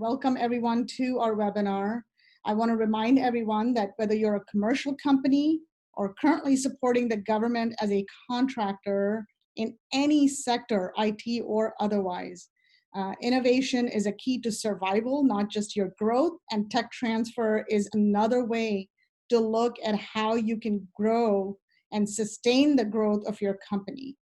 welcome everyone to our webinar. I want to remind everyone that whether you're a commercial company or currently supporting the government as a contractor in any sector, IT or otherwise, innovation is a key to survival, not just your growth, and tech transfer is another way to look at how you can grow and sustain the growth of your company.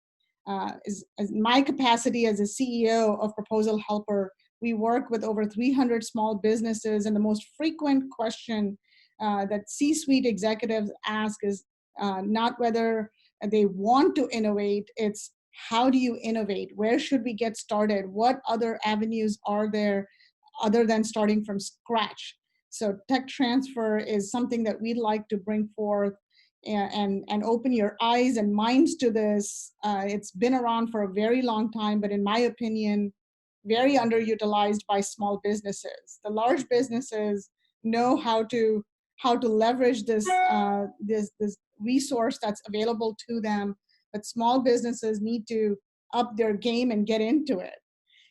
As my capacity as a CEO of ProposalHelper, we work with over 300 small businesses, and the most frequent question that C-suite executives ask is not whether they want to innovate, it's how do you innovate? Where should we get started? What other avenues are there other than starting from scratch? So tech transfer is something that we'd like to bring forth and open your eyes and minds to this. It's been around for a very long time, but in my opinion, very underutilized by small businesses. The large businesses know how to leverage this this resource that's available to them, but small businesses need to up their game and get into it.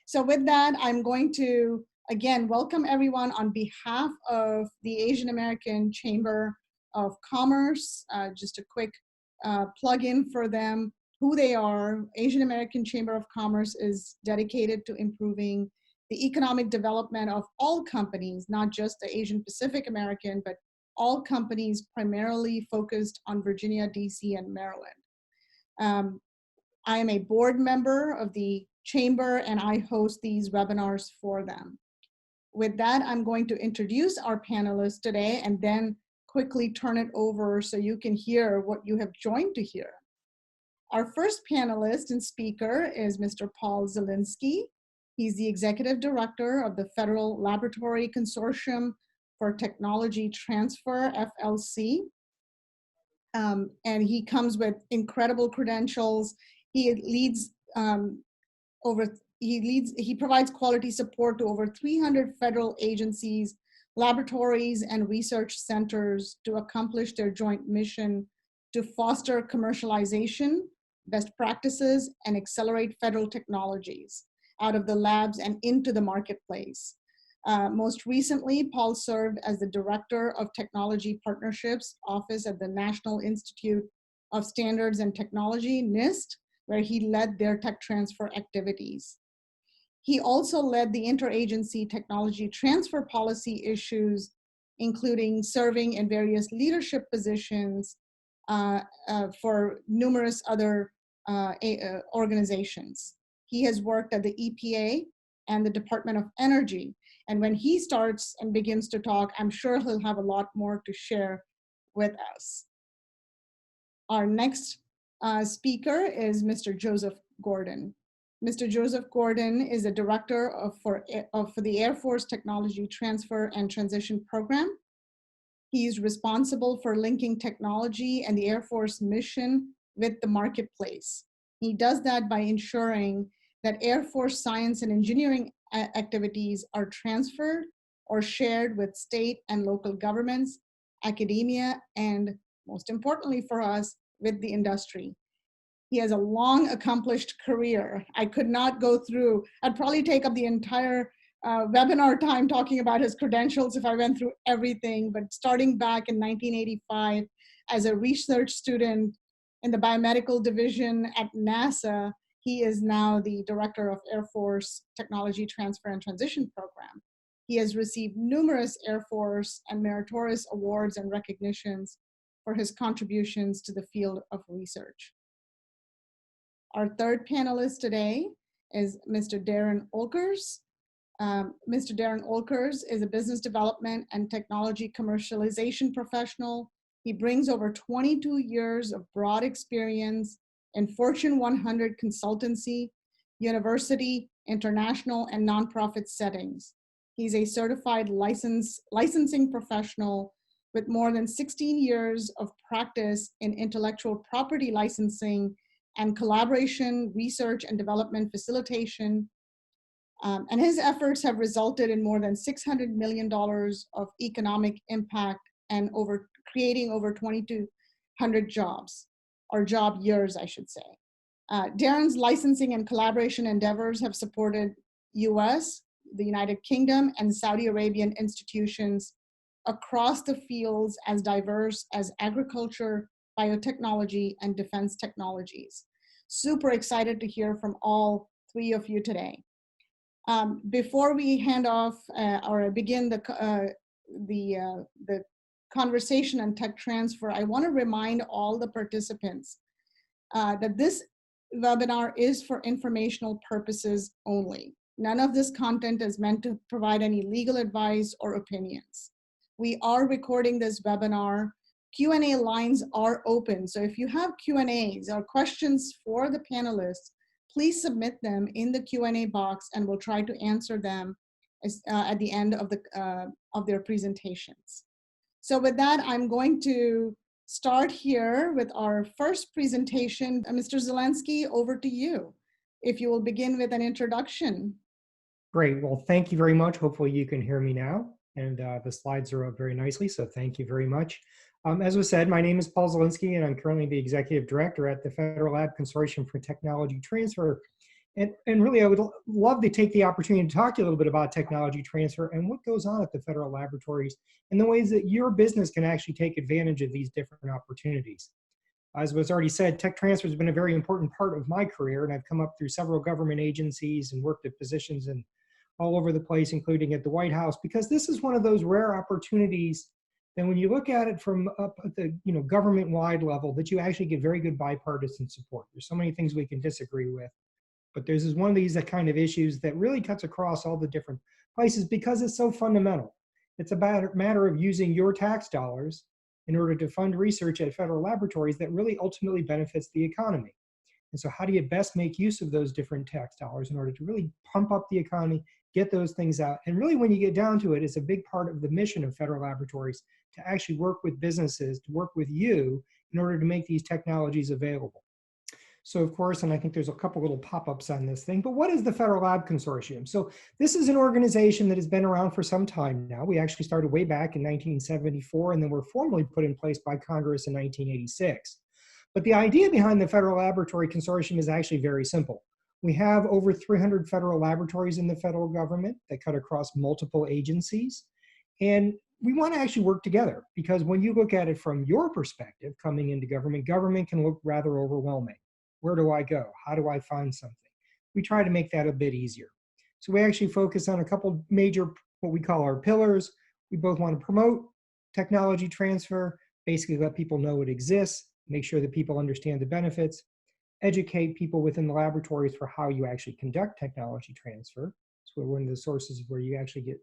So with that, I'm going to again welcome everyone on behalf of the Asian American Chamber of Commerce. Just a quick plug-in for them, who they are. Asian American Chamber of Commerce is dedicated to improving the economic development of all companies, not just the Asian Pacific American, but all companies primarily focused on Virginia, DC, and Maryland. I am a board member of the Chamber, and I host these webinars for them. With that, I'm going to introduce our panelists today and then quickly turn it over so you can hear what you have joined to hear. Our first panelist and speaker is Mr. Paul Zielinski. He's the Executive Director of the Federal Laboratory Consortium for Technology Transfer, FLC. And he comes with incredible credentials. He provides quality support to over 300 federal agencies, laboratories, and research centers to accomplish their joint mission to foster commercialization, best practices, and accelerate federal technologies out of the labs and into the marketplace. Most recently, Paul served as the Director of Technology Partnerships Office at the National Institute of Standards and Technology, NIST, where he led their tech transfer activities. He also led the interagency technology transfer policy issues, including serving in various leadership positions for numerous other organizations. He has worked at the EPA and the Department of Energy. And when he starts and begins to talk, I'm sure he'll have a lot more to share with us. Our next speaker is Mr. Joseph Gordon. Mr. Joseph Gordon is a director for the Air Force Technology Transfer and Transition Program. He's responsible for linking technology and the Air Force mission with the marketplace. He does that by ensuring that Air Force science and engineering activities are transferred or shared with state and local governments, academia, and most importantly for us, with the industry. He has a long accomplished career. I could not go through, I'd probably take up the entire webinar time talking about his credentials if I went through everything, but starting back in 1985 as a research student in the biomedical division at NASA, he is now the Director of Air Force Technology Transfer and Transition Program. He has received numerous Air Force and meritorious awards and recognitions for his contributions to the field of research. Our third panelist today is Mr. Darren Olkers. Mr. Darren Olkers is a business development and technology commercialization professional. He brings over 22 years of broad experience in Fortune 100 consultancy, university, international, and nonprofit settings. He's a certified licensing professional with more than 16 years of practice in intellectual property licensing and collaboration, research and development facilitation. And his efforts have resulted in more than $600 million of economic impact and creating over 2,200 jobs, or job years, I should say. Darren's licensing and collaboration endeavors have supported US, the United Kingdom and Saudi Arabian institutions across the fields as diverse as agriculture, biotechnology, and defense technologies. Super excited to hear from all three of you today. Before we hand off or begin the conversation on tech transfer, I want to remind all the participants that this webinar is for informational purposes only. None of this content is meant to provide any legal advice or opinions. We are recording this webinar. Q&A lines are open. So if you have Q&As or questions for the panelists, please submit them in the Q&A box and we'll try to answer them at the end of their presentations. So with that, I'm going to start here with our first presentation. Mr. Zelensky, over to you. If you will begin with an introduction. Great, well, thank you very much. Hopefully you can hear me now. And the slides are up very nicely, so thank you very much. As was said, my name is Paul Zelensky, and I'm currently the Executive Director at the Federal Lab Consortium for Technology Transfer. And really, I would love to take the opportunity to talk to you a little bit about technology transfer and what goes on at the federal laboratories and the ways that your business can actually take advantage of these different opportunities. As was already said, tech transfer has been a very important part of my career, and I've come up through several government agencies and worked at positions in all over the place, including at the White House, because this is one of those rare opportunities that when you look at it from up at the government-wide level, that you actually get very good bipartisan support. There's so many things we can disagree with, but this is one of these kind of issues that really cuts across all the different places because it's so fundamental. It's a matter of using your tax dollars in order to fund research at federal laboratories that really ultimately benefits the economy. And so how do you best make use of those different tax dollars in order to really pump up the economy, get those things out? And really, when you get down to it, it's a big part of the mission of federal laboratories to actually work with businesses, to work with you in order to make these technologies available. So of course, and I think there's a couple little pop-ups on this thing, but what is the Federal Lab Consortium? So this is an organization that has been around for some time now. We actually started way back in 1974, and then were formally put in place by Congress in 1986. But the idea behind the Federal Laboratory Consortium is actually very simple. We have over 300 federal laboratories in the federal government that cut across multiple agencies. And we want to actually work together because when you look at it from your perspective, coming into government, government can look rather overwhelming. Where do I go? How do I find something? We try to make that a bit easier. So we actually focus on a couple major, what we call our pillars. We both want to promote technology transfer, basically let people know it exists, make sure that people understand the benefits, educate people within the laboratories for how you actually conduct technology transfer. So we're one of the sources where you actually get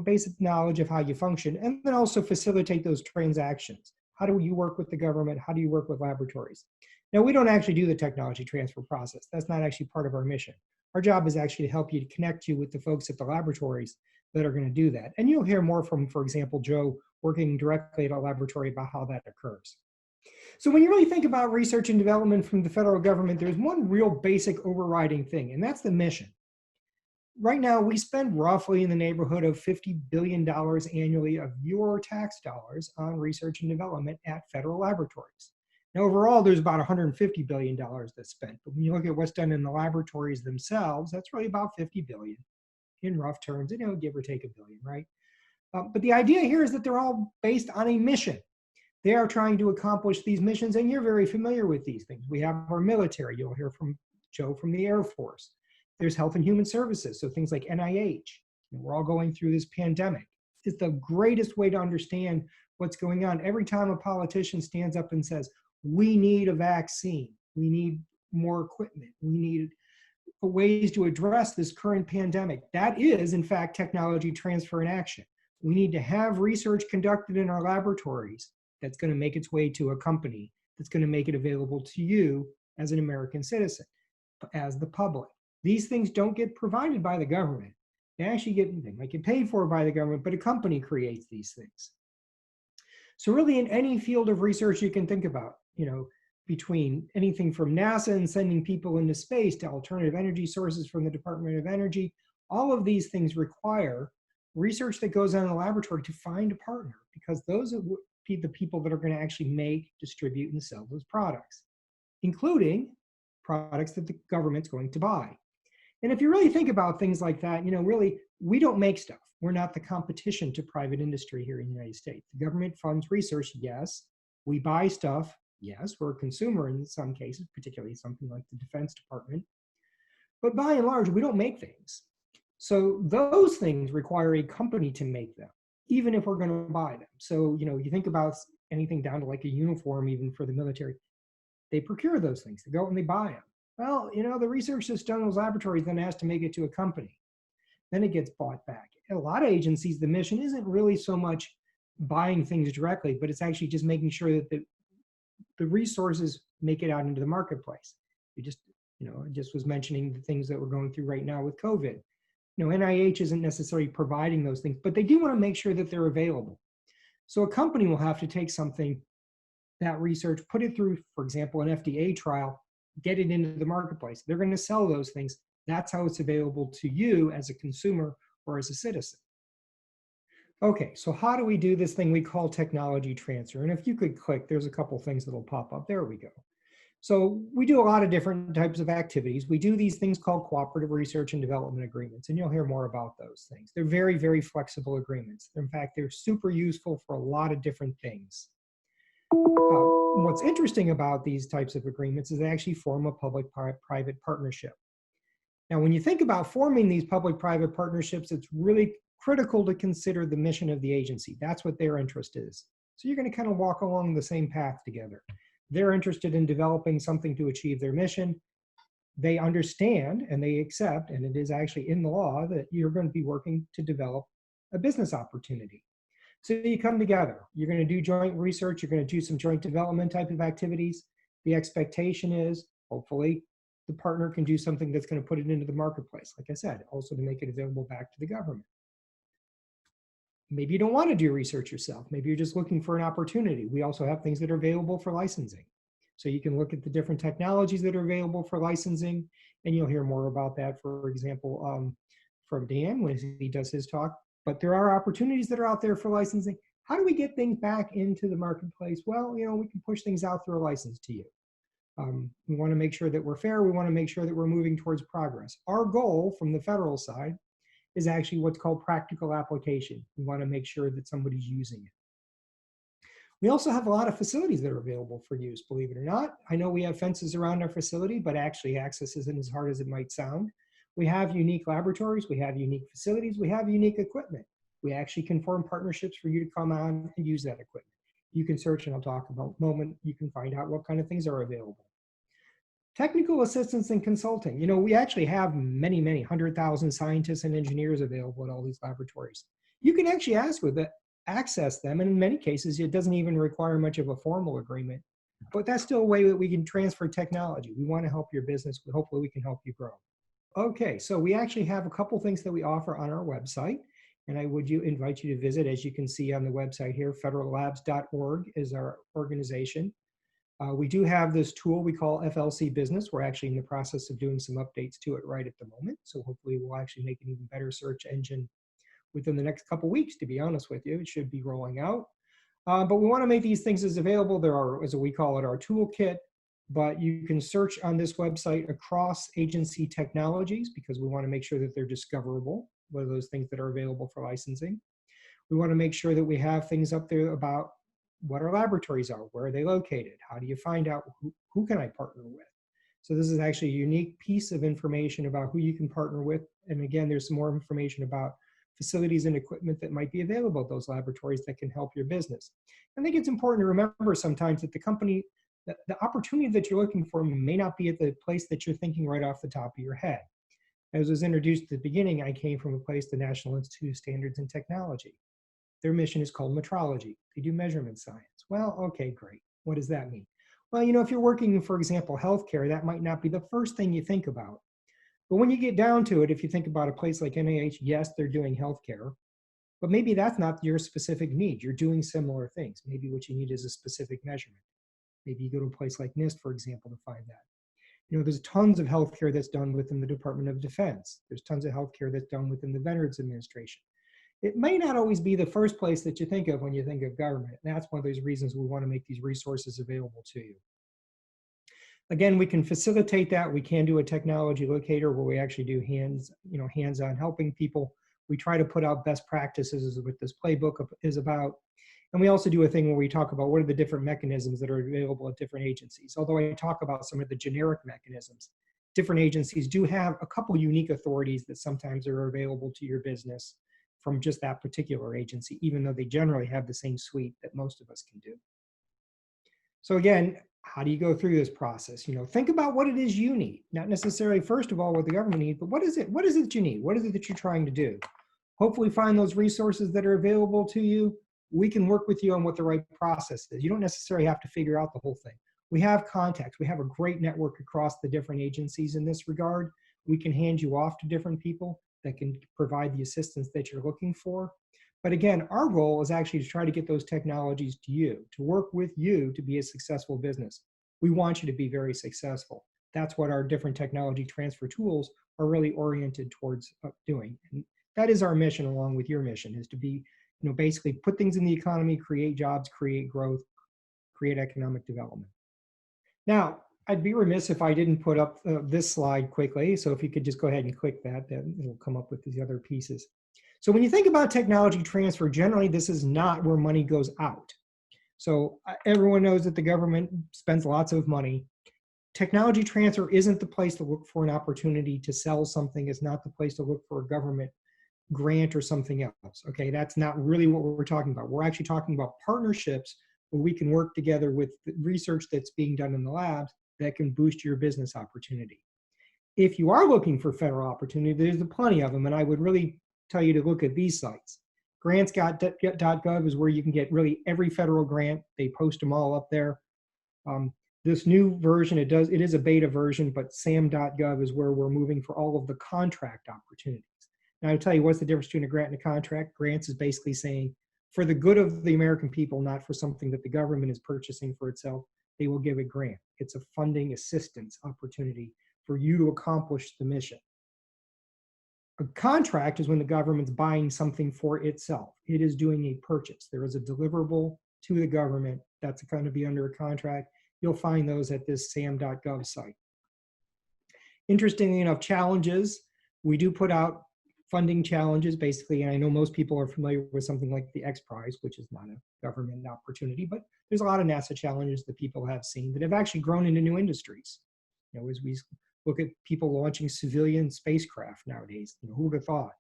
basic knowledge of how you function, and then also facilitate those transactions. How do you work with the government? How do you work with laboratories? Now, we don't actually do the technology transfer process. That's not actually part of our mission. Our job is actually to help you, to connect you with the folks at the laboratories that are going to do that. And you'll hear more from, for example, Joe working directly at a laboratory about how that occurs. So when you really think about research and development from the federal government, there's one real basic overriding thing, and that's the mission. Right now, we spend roughly in the neighborhood of $50 billion annually of your tax dollars on research and development at federal laboratories. Now, overall, there's about $150 billion that's spent. But when you look at what's done in the laboratories themselves, that's really about $50 billion in rough terms, give or take $1 billion, right? But the idea here is that they're all based on a mission. They are trying to accomplish these missions, and you're very familiar with these things. We have our military. You'll hear from Joe from the Air Force. There's health and human services, so things like NIH. We're all going through this pandemic. It's the greatest way to understand what's going on. Every time a politician stands up and says, we need a vaccine, we need more equipment, we need ways to address this current pandemic, that is, in fact, technology transfer in action. We need to have research conducted in our laboratories that's going to make its way to a company that's going to make it available to you as an American citizen, as the public. These things don't get provided by the government. They actually get paid for by the government, but a company creates these things. So really in any field of research you can think about, between anything from NASA and sending people into space to alternative energy sources from the Department of Energy, all of these things require research that goes on in the laboratory to find a partner, because those are the people that are going to actually make, distribute, and sell those products, including products that the government's going to buy. And if you really think about things like that, really we don't make stuff. We're not the competition to private industry here in the United States. The government funds research, yes. We buy stuff, yes. We're a consumer in some cases, particularly something like the Defense Department. But by and large, we don't make things. So those things require a company to make them, even if we're going to buy them. So, you think about anything down to like a uniform, even for the military, they procure those things. They go out and they buy them. Well, the research that's done in those laboratories then has to make it to a company. Then it gets bought back. In a lot of agencies, the mission isn't really so much buying things directly, but it's actually just making sure that the resources make it out into the marketplace. I just was mentioning the things that we're going through right now with COVID. NIH isn't necessarily providing those things, but they do want to make sure that they're available. So a company will have to take something, that research, put it through, for example, an FDA trial, get it into the marketplace. They're going to sell those things. That's how it's available to you as a consumer or as a citizen. Okay, so how do we do this thing we call technology transfer? And if you could click, there's a couple things that'll pop up. There we go. So we do a lot of different types of activities. We do these things called cooperative research and development agreements, and you'll hear more about those things. They're very, very flexible agreements. In fact, they're super useful for a lot of different things. What's interesting about these types of agreements is they actually form a public-private partnership. Now, when you think about forming these public-private partnerships, it's really critical to consider the mission of the agency. That's what their interest is. So you're going to kind of walk along the same path together. They're interested in developing something to achieve their mission. They understand and they accept, and it is actually in the law, that you're going to be working to develop a business opportunity. So you come together. You're going to do joint research. You're going to do some joint development type of activities. The expectation is, hopefully, the partner can do something that's going to put it into the marketplace. Like I said, also to make it available back to the government. Maybe you don't want to do research yourself. Maybe you're just looking for an opportunity. We also have things that are available for licensing. So you can look at the different technologies that are available for licensing, and you'll hear more about that, for example, from Dan when he does his talk. But there are opportunities that are out there for licensing. How do we get things back into the marketplace? Well, we can push things out through a license to you. We want to make sure that we're fair. We want to make sure that we're moving towards progress. Our goal from the federal side is actually what's called practical application. We want to make sure that somebody's using it. We also have a lot of facilities that are available for use, believe it or not. I know we have fences around our facility, but actually access isn't as hard as it might sound. We have unique laboratories, we have unique facilities, we have unique equipment. We actually can form partnerships for you to come on and use that equipment. You can search, and I'll talk about in a moment, you can find out what kind of things are available. Technical assistance and consulting. We actually have many, 100,000 scientists and engineers available at all these laboratories. You can actually access them, and in many cases, it doesn't even require much of a formal agreement, but that's still a way that we can transfer technology. We want to help your business, but hopefully we can help you grow. Okay, so we actually have a couple things that we offer on our website, and I would invite you to visit. As you can see on the website here, federallabs.org is our organization. We do have this tool we call FLC Business. We're actually in the process of doing some updates to it right at the moment. So hopefully we'll actually make an even better search engine within the next couple weeks, to be honest with you. It should be rolling out. But we want to make these things as available. There are, as we call it, our toolkit. But you can search on this website across agency technologies because we want to make sure that they're discoverable, what are those things that are available for licensing. We want to make sure that we have things up there about what our laboratories are, where are they located, how do you find out who can I partner with. So this is actually a unique piece of information about who you can partner with. And again, there's some more information about facilities and equipment that might be available at those laboratories that can help your business. I think it's important to remember sometimes that the opportunity that you're looking for may not be at the place that you're thinking right off the top of your head. As was introduced at the beginning, I came from a place, the National Institute of Standards and Technology. Their mission is called metrology. They do measurement science. Well, okay, great. What does that mean? Well, if you're working in, for example, healthcare, that might not be the first thing you think about. But when you get down to it, if you think about a place like NIH, yes, they're doing healthcare, but maybe that's not your specific need. You're doing similar things. Maybe what you need is a specific measurement. Maybe you go to a place like NIST, for example, to find that. There's tons of healthcare that's done within the Department of Defense. There's tons of healthcare that's done within the Veterans Administration. It may not always be the first place that you think of when you think of government. And that's one of those reasons we want to make these resources available to you. Again, we can facilitate that. We can do a technology locator where we actually do hands-on helping people We try to put out best practices is what this playbook is about. And we also do a thing where we talk about what are the different mechanisms that are available at different agencies. Although I talk about some of the generic mechanisms, different agencies do have a couple unique authorities that sometimes are available to your business from just that particular agency, even though they generally have the same suite that most of us can do. So again, how do you go through this process? Think about what it is you need, not necessarily first of all what the government needs, but what is it that you need? What is it that you're trying to do? Hopefully find those resources that are available to you. We can work with you on what the right process is. You don't necessarily have to figure out the whole thing. We have contacts. We have a great network across the different agencies in this regard. We can hand you off to different people that can provide the assistance that you're looking for. But again, our goal is actually to try to get those technologies to you, to work with you to be a successful business. We want you to be very successful. That's what our different technology transfer tools are really oriented towards doing. And that is our mission, along with your mission, is to be, basically put things in the economy, create jobs, create growth, create economic development. Now, I'd be remiss if I didn't put up this slide quickly. So if you could just go ahead and click that, then it'll come up with these other pieces. So when you think about technology transfer, generally this is not where money goes out. So everyone knows that the government spends lots of money. Technology transfer isn't the place to look for an opportunity to sell something. It's not the place to look for a government grant or something else. Okay, that's not really what we're talking about. We're actually talking about partnerships where we can work together with the research that's being done in the labs that can boost your business opportunity. If you are looking for federal opportunity, there's plenty of them, and I would really tell you to look at these sites. Grants.gov is where you can get really every federal grant. They post them all up there. This new version, it is a beta version, but sam.gov is where we're moving for all of the contract opportunities. Now, I'll tell you what's the difference between a grant and a contract. Grants is basically saying, for the good of the American people, not for something that the government is purchasing for itself, they will give a grant. It's a funding assistance opportunity for you to accomplish the mission. A contract is when the government's buying something for itself. It is doing a purchase. There is a deliverable to the government that's going to be under a contract. You'll find those at this sam.gov site. Interestingly enough, challenges, we do put out funding challenges, basically, and I know most people are familiar with something like the X Prize, which is not a government opportunity, but there's a lot of NASA challenges that people have seen that have actually grown into new industries. As we look at people launching civilian spacecraft nowadays, who would have thought?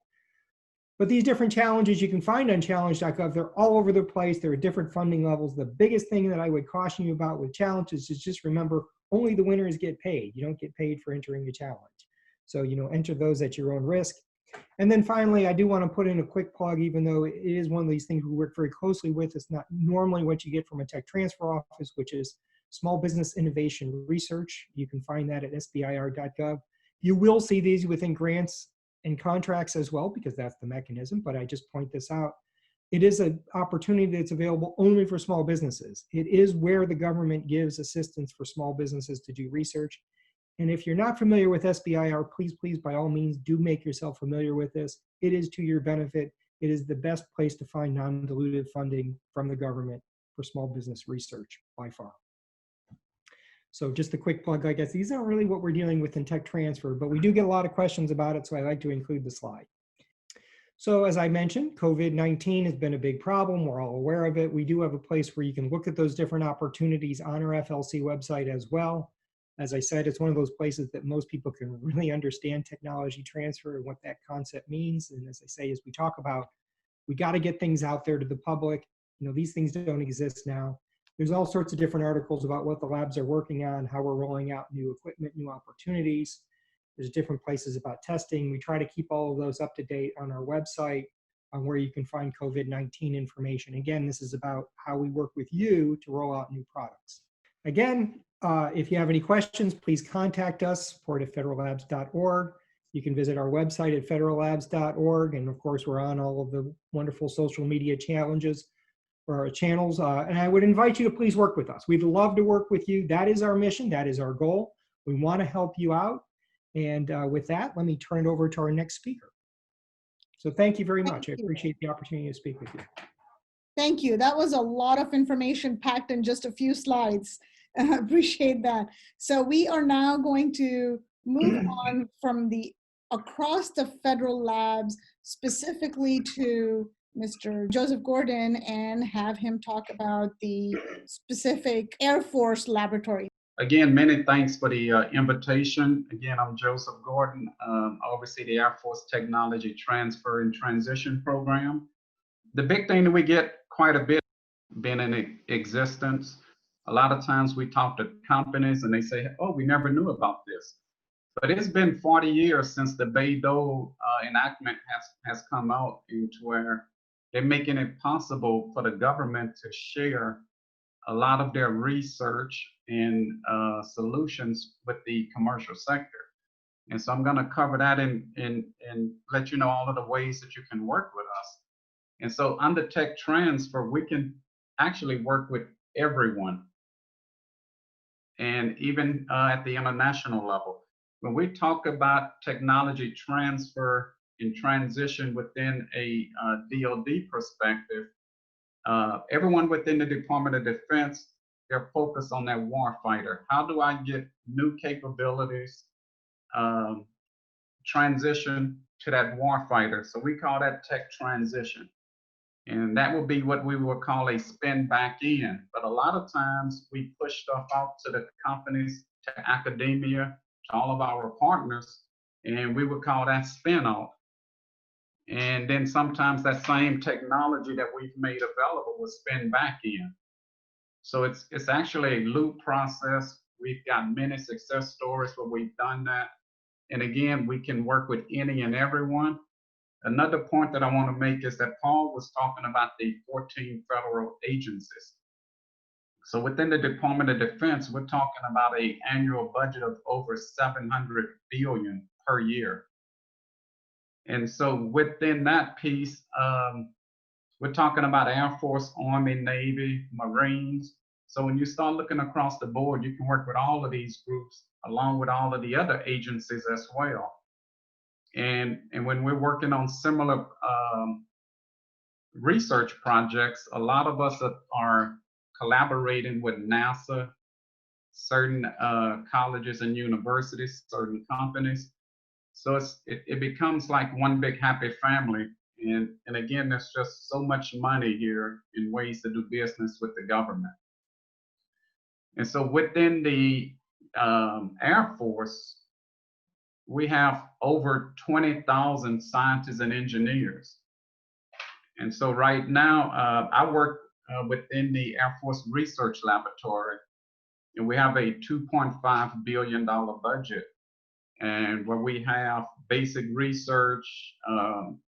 But these different challenges you can find on challenge.gov, they're all over the place. There are different funding levels. The biggest thing that I would caution you about with challenges is just remember, only the winners get paid. You don't get paid for entering the challenge. So, enter those at your own risk. And then finally, I do want to put in a quick plug, even though it is one of these things we work very closely with. It's not normally what you get from a tech transfer office, which is Small Business Innovation Research. You can find that at sbir.gov. You will see these within grants and contracts as well, because that's the mechanism, but I just point this out. It is an opportunity that's available only for small businesses. It is where the government gives assistance for small businesses to do research. And if you're not familiar with SBIR, please, by all means, do make yourself familiar with this. It is to your benefit. It is the best place to find non-dilutive funding from the government for small business research by far. So just a quick plug, I guess these aren't really what we're dealing with in tech transfer, but we do get a lot of questions about it, so I like to include the slide. So as I mentioned, COVID-19 has been a big problem. We're all aware of it. We do have a place where you can look at those different opportunities on our FLC website as well. As I said, it's one of those places that most people can really understand technology transfer and what that concept means. And as I say, as we talk about, we got to get things out there to the public. These things don't exist now. There's all sorts of different articles about what the labs are working on, how we're rolling out new equipment, new opportunities. There's different places about testing. We try to keep all of those up to date on our website on where you can find COVID-19 information. Again, this is about how we work with you to roll out new products. Again, if you have any questions, please contact us, support@federallabs.org. You can visit our website at federallabs.org. And of course, we're on all of the wonderful social media channels. And I would invite you to please work with us. We'd love to work with you. That is our mission. That is our goal. We want to help you out. And with that, let me turn it over to our next speaker. So thank you very much. I appreciate the opportunity to speak with you. Thank you. That was a lot of information packed in just a few slides. I appreciate that. So we are now going to move on from the across the federal labs, specifically to Mr. Joseph Gordon, and have him talk about the specific Air Force laboratory. Again, many thanks for the invitation. Again, I'm Joseph Gordon. I oversee the Air Force Technology Transfer and Transition Program. The big thing that we get quite a bit being in existence, a lot of times we talk to companies and they say, oh, we never knew about this. But it's been 40 years since the Bayh-Dole enactment has come out, into where they're making it possible for the government to share a lot of their research and solutions with the commercial sector. And so I'm going to cover that and let you know all of the ways that you can work with us. And so under tech transfer, we can actually work with everyone, and even at the international level. When we talk about technology transfer and transition within a DoD perspective, everyone within the Department of Defense, they're focused on that warfighter. How do I get new capabilities, transition to that warfighter? So we call that tech transition. And that will be what we will call a spin back in. But a lot of times we push stuff out to the companies, to academia, to all of our partners, and we would call that spin off. And then sometimes that same technology that we've made available will spin back in. So it's actually a loop process. We've got many success stories where we've done that. And again, we can work with any and everyone. Another point that I want to make is that Paul was talking about the 14 federal agencies. So within the Department of Defense, we're talking about an annual budget of over $700 billion per year. And so within that piece, we're talking about Air Force, Army, Navy, Marines. So when you start looking across the board, you can work with all of these groups along with all of the other agencies as well. And when we're working on similar research projects, a lot of us are collaborating with NASA, certain colleges and universities, certain companies. So it becomes like one big happy family. And again, there's just so much money here in ways to do business with the government. And so within the Air Force, we have over 20,000 scientists and engineers. And so right now, I work within the Air Force Research Laboratory, and we have a $2.5 billion budget, and where we have basic research,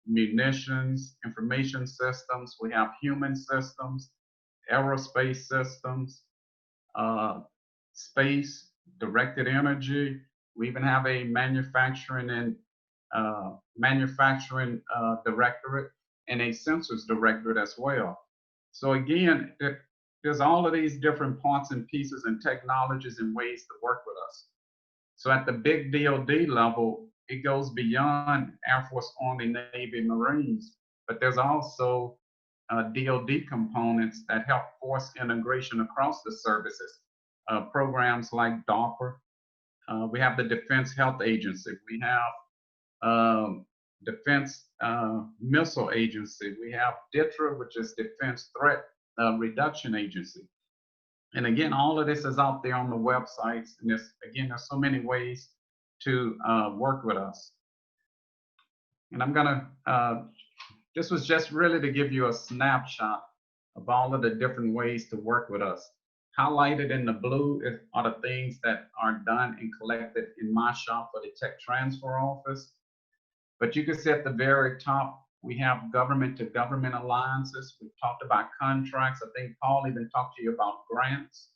munitions, information systems, we have human systems, aerospace systems, space, directed energy. We even have a manufacturing directorate and a sensors directorate as well. So again, there's all of these different parts and pieces and technologies and ways to work with us. So at the big DoD level, it goes beyond Air Force, Army, Navy, Marines, but there's also DoD components that help force integration across the services. Programs like DARPA. We have the Defense Health Agency. We have Defense Missile Agency. We have DTRA, which is Defense Threat Reduction Agency. And again, all of this is out there on the websites. And there's so many ways to work with us. And I'm gonna, this was just really to give you a snapshot of all of the different ways to work with us. Highlighted in the blue are the things that are done and collected in my shop for the Tech Transfer Office. But you can see at the very top, we have government-to-government alliances. We've talked about contracts. I think Paul even talked to you about grants.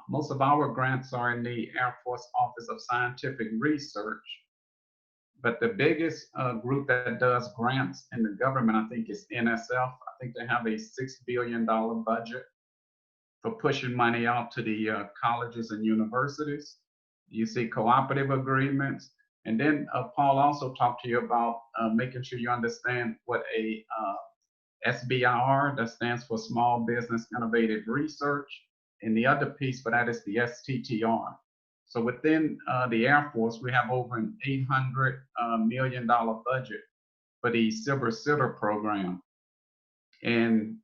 Most of our grants are in the Air Force Office of Scientific Research. But the biggest group that does grants in the government, I think, is NSF. I think they have a $6 billion budget for pushing money out to the colleges and universities. You see cooperative agreements. And then Paul also talked to you about making sure you understand what a SBIR, that stands for Small Business Innovative Research, and the other piece for that is the STTR. So within the Air Force, we have over an $800 million budget for the Silver Sitter program. And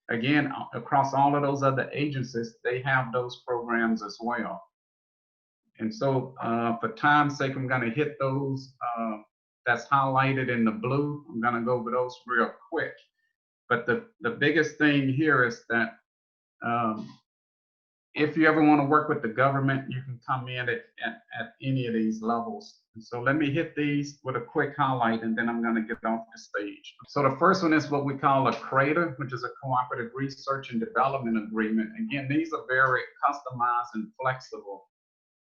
again, across all of those other agencies, they have those programs as well. And so for time's sake, I'm gonna hit those that's highlighted in the blue. I'm gonna go over those real quick. But the biggest thing here is that if you ever want to work with the government, you can come in at any of these levels. And so let me hit these with a quick highlight, and then I'm going to get off the stage. So the first one is what we call a CRADA, which is a Cooperative Research and Development Agreement. Again, these are very customized and flexible.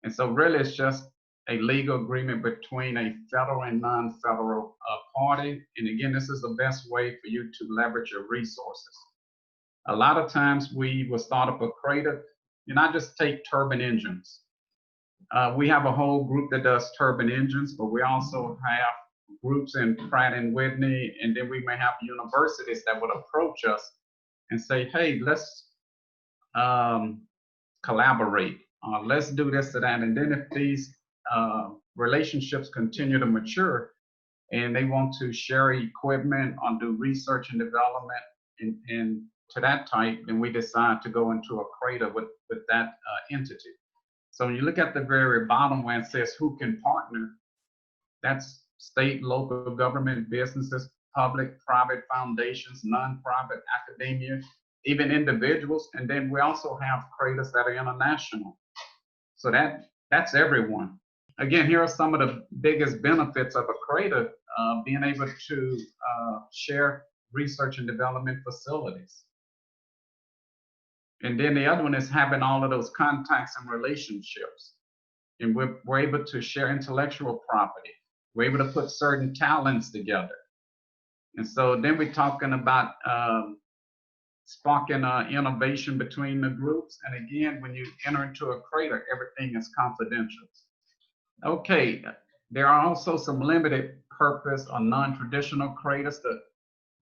And so really it's just a legal agreement between a federal and non-federal party. And again, this is the best way for you to leverage your resources. A lot of times we will start up a CRADA, and I just take turbine engines. We have a whole group that does turbine engines, but we also have groups in Pratt and Whitney, and then we may have universities that would approach us and say, hey, let's collaborate. Let's do this or that. And then if these relationships continue to mature and they want to share equipment or do research and development and to that type, then we decide to go into a CRADA with that entity. So when you look at the very bottom where it says who can partner, that's state, local government, businesses, public, private foundations, nonprofit, academia, even individuals. And then we also have CRADAs that are international. So that's everyone. Again, here are some of the biggest benefits of a CRADA, being able to share research and development facilities. And then the other one is having all of those contacts and relationships. And we're able to share intellectual property. We're able to put certain talents together. And so then we're talking about sparking innovation between the groups. And again, when you enter into a CRADA, everything is confidential. Okay, there are also some limited purpose or non-traditional CRADAs.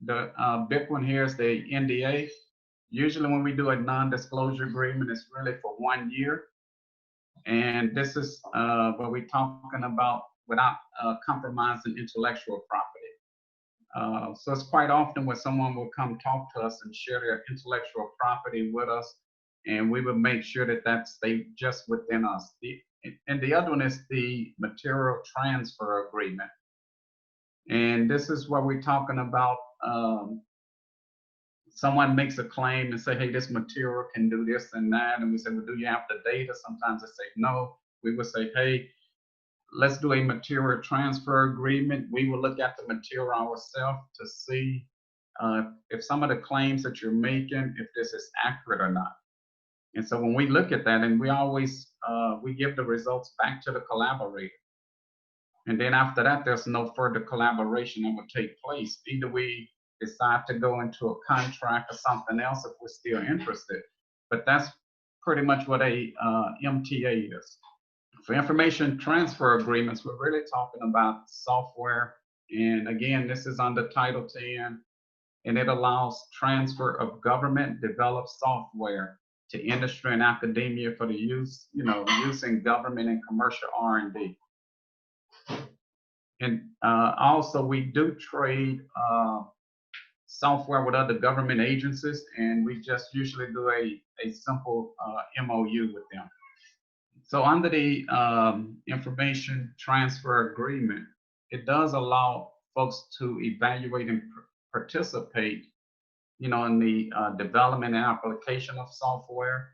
The big one here is the NDA. Usually when we do a non-disclosure agreement, it's really for 1 year. And this is what we're talking about without compromising intellectual property. So it's quite often when someone will come talk to us and share their intellectual property with us, and we will make sure that that stays just within us. And the other one is the material transfer agreement. And this is what we're talking about. Someone makes a claim and say, hey, this material can do this and that. And we say, well, do you have the data? Sometimes they say no. We would say, hey, let's do a material transfer agreement. We will look at the material ourselves to see if some of the claims that you're making, if this is accurate or not. And so when we look at that, and we always, we give the results back to the collaborator. And then after that, there's no further collaboration that would take place. Either we decide to go into a contract or something else if we're still interested. But that's pretty much what a MTA is. For information transfer agreements, we're really talking about software. And again, this is under Title 10, and it allows transfer of government developed software to industry and academia for the use, use in government and commercial R&D. And also we do trade software with other government agencies, and we just usually do a simple MOU with them. So under the information transfer agreement, it does allow folks to evaluate and participate, in the development and application of software.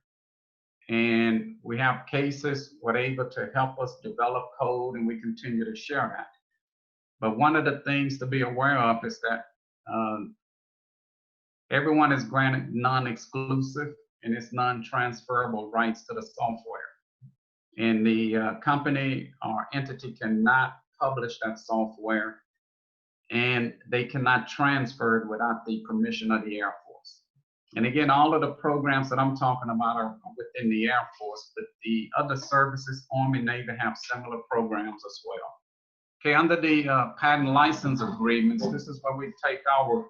And we have cases where they're able to help us develop code, and we continue to share that. But one of the things to be aware of is that everyone is granted non-exclusive and it's non-transferable rights to the software. And the company or entity cannot publish that software, and they cannot transfer it without the permission of the Air Force. And again, all of the programs that I'm talking about are within the Air Force, but the other services, Army, Navy, have similar programs as well. Okay, under the patent license agreements, this is where we take our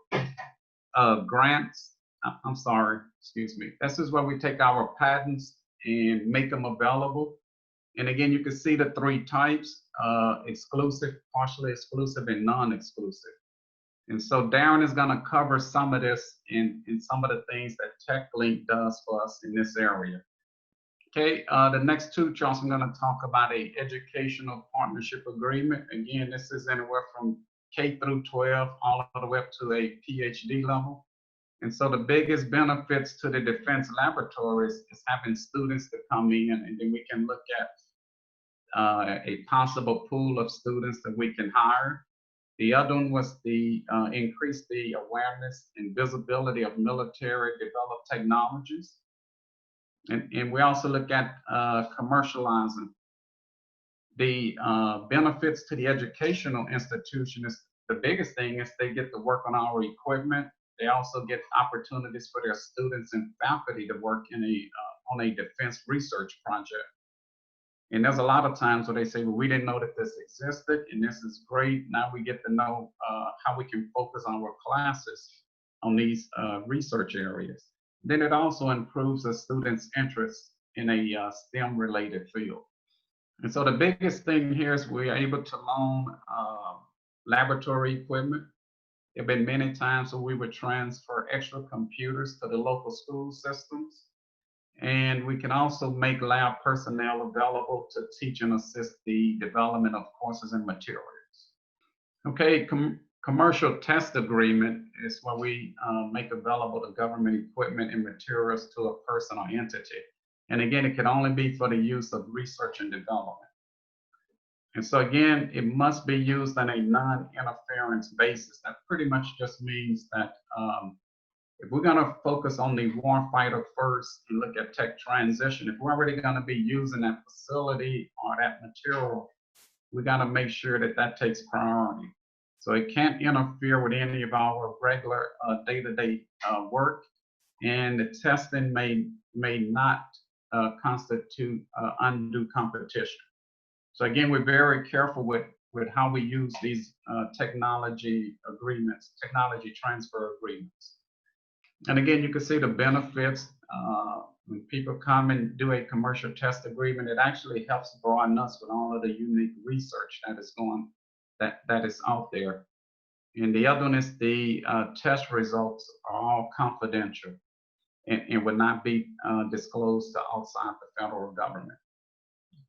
grants. I'm sorry, excuse me. This is where we take our patents and make them available. And again, you can see the three types, exclusive, partially exclusive, and non-exclusive. And so Darren is gonna cover some of this in some of the things that TECHLINK does for us in this area. Okay, the next two charts, I'm gonna talk about a educational partnership agreement. Again, this is anywhere from K through 12, all the way up to a PhD level. And so the biggest benefits to the defense laboratories is having students to come in, and then we can look at a possible pool of students that we can hire. The other one was the increase the awareness and visibility of military developed technologies. And we also look at commercializing. The benefits to the educational institution is the biggest thing is they get to work on our equipment. They also get opportunities for their students and faculty to work in on a defense research project. And there's a lot of times where they say, well, we didn't know that this existed, and this is great. Now we get to know how we can focus on our classes on these research areas. Then it also improves the students' interest in a STEM-related field. And so the biggest thing here is we are able to loan laboratory equipment. There have been many times where we would transfer extra computers to the local school systems. And we can also make lab personnel available to teach and assist the development of courses and materials. Okay, commercial test agreement is where we make available the government equipment and materials to a person or entity. And again, it can only be for the use of research and development. And so again, it must be used on a non-interference basis. That pretty much just means that if we're gonna focus on the warfighter first and look at tech transition, if we're already gonna be using that facility or that material, we gotta make sure that that takes priority. So it can't interfere with any of our regular day-to-day work, and the testing may not constitute undue competition. So again, we're very careful with how we use these technology agreements, technology transfer agreements. And again, you can see the benefits. When people come and do a commercial test agreement, it actually helps broaden us with all of the unique research that is out there. And the other one is the test results are all confidential and would not be disclosed to outside the federal government.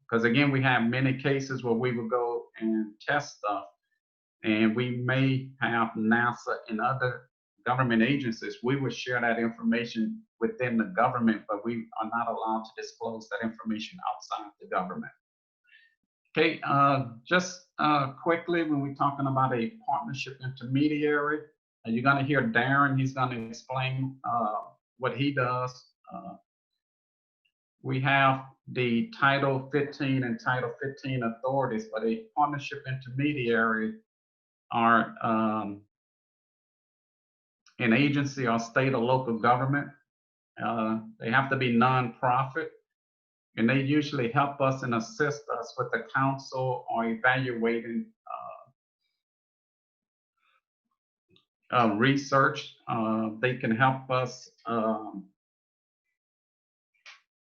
Because again, we have many cases where we will go and test stuff, and we may have NASA and other government agencies. We would share that information within the government, but we are not allowed to disclose that information outside the government. Okay, just quickly, when we're talking about a partnership intermediary, you're gonna hear Darren, he's gonna explain what he does. We have the Title 15 and Title 15 authorities, but a partnership intermediary are an agency or state or local government. They have to be nonprofit, and they usually help us and assist us with the counsel or evaluating research. They can help us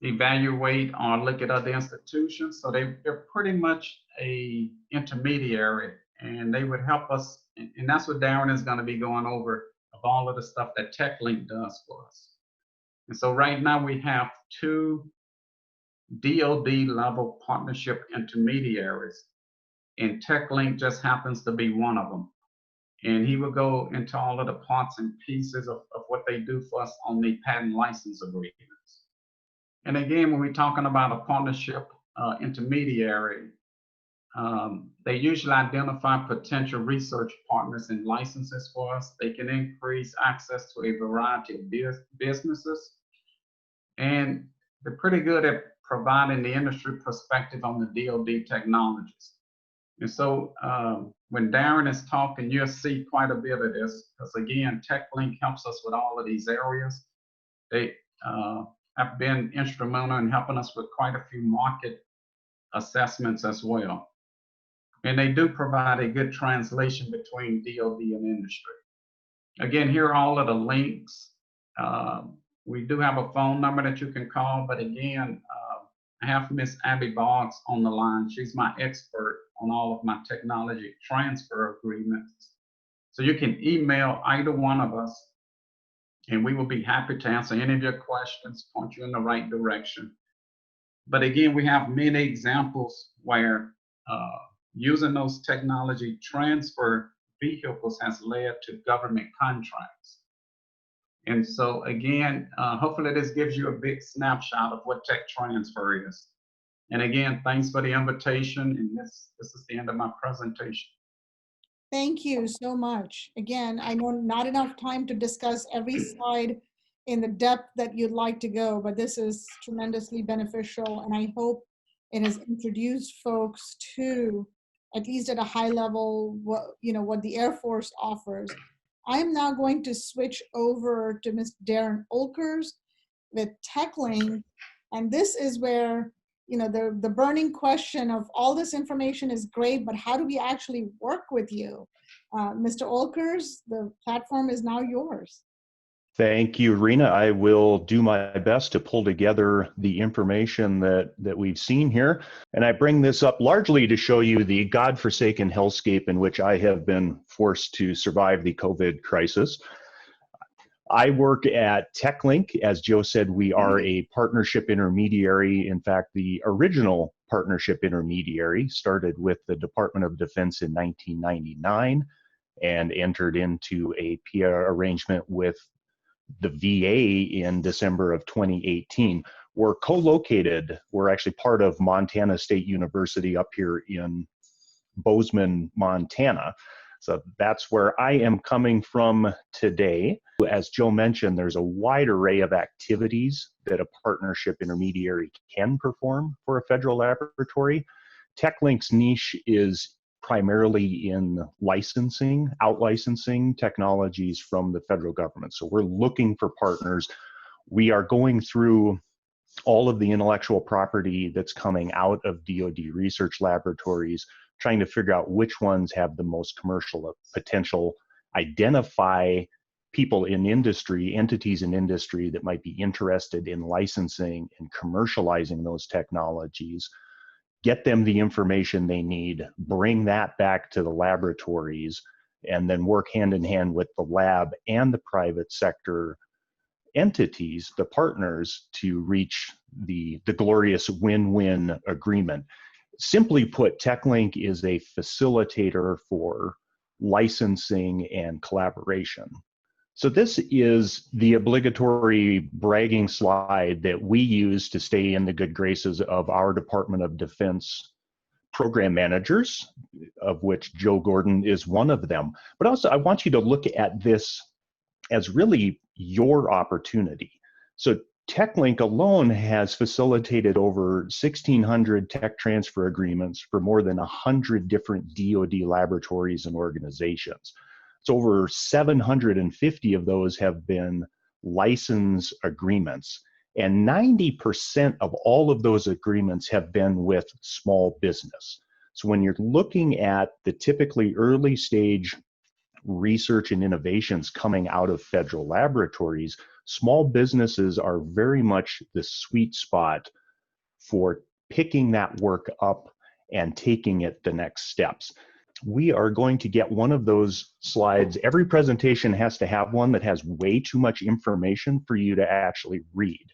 evaluate or look at other institutions. So they're pretty much a intermediary, and they would help us. And that's what Darren is going to be going over of all of the stuff that TECHLINK does for us. And so right now we have 2 DoD level partnership intermediaries, and TECHLINK just happens to be one of them. And he will go into all of the parts and pieces of what they do for us on the patent license agreements. And again, when we're talking about a partnership intermediary, they usually identify potential research partners and licenses for us. They can increase access to a variety of businesses. And they're pretty good at providing the industry perspective on the DoD technologies. And so when Darren is talking, you'll see quite a bit of this, because again, TECHLINK helps us with all of these areas. They have been instrumental in helping us with quite a few market assessments as well. And they do provide a good translation between DoD and industry. Again, here are all of the links. We do have a phone number that you can call, but again, I have Miss Abby Boggs on the line. She's my expert on all of my technology transfer agreements. So you can email either one of us, and we will be happy to answer any of your questions, point you in the right direction. But again, we have many examples where using those technology transfer vehicles has led to government contracts. And so again, hopefully this gives you a big snapshot of what tech transfer is. And again, thanks for the invitation. And this is the end of my presentation. Thank you so much. Again, I know not enough time to discuss every slide in the depth that you'd like to go, but this is tremendously beneficial. And I hope it has introduced folks to, at least at a high level, what the Air Force offers. I'm now going to switch over to Ms. Darren Olkers with TECHLINK. And this is where, the burning question of all this information is great, but how do we actually work with you? Mr. Olkers, the platform is now yours. Thank you, Rena. I will do my best to pull together the information that we've seen here. And I bring this up largely to show you the godforsaken hellscape in which I have been forced to survive the COVID crisis. I work at TECHLINK. As Joe said, we are a partnership intermediary. In fact, the original partnership intermediary started with the Department of Defense in 1999 and entered into a PR arrangement with the VA in December of 2018. We're co-located. We're actually part of Montana State University up here in Bozeman, Montana. So that's where I am coming from today. As Joe mentioned, there's a wide array of activities that a partnership intermediary can perform for a federal laboratory. TECHLINK's niche is primarily in licensing, out-licensing technologies from the federal government. So we're looking for partners. We are going through all of the intellectual property that's coming out of DoD research laboratories, trying to figure out which ones have the most commercial potential, identify people in industry, entities in industry that might be interested in licensing and commercializing those technologies, get them the information they need, bring that back to the laboratories, and then work hand in hand with the lab and the private sector entities, the partners, to reach the glorious win-win agreement. Simply put, TECHLINK is a facilitator for licensing and collaboration. So this is the obligatory bragging slide that we use to stay in the good graces of our Department of Defense program managers, of which Joe Gordon is one of them. But also, I want you to look at this as really your opportunity. So TECHLINK alone has facilitated over 1,600 tech transfer agreements for more than 100 different DoD laboratories and organizations. So over 750 of those have been license agreements, and 90% of all of those agreements have been with small business. So when you're looking at the typically early stage research and innovations coming out of federal laboratories, small businesses are very much the sweet spot for picking that work up and taking it the next steps. We are going to get one of those slides. Every presentation has to have one that has way too much information for you to actually read.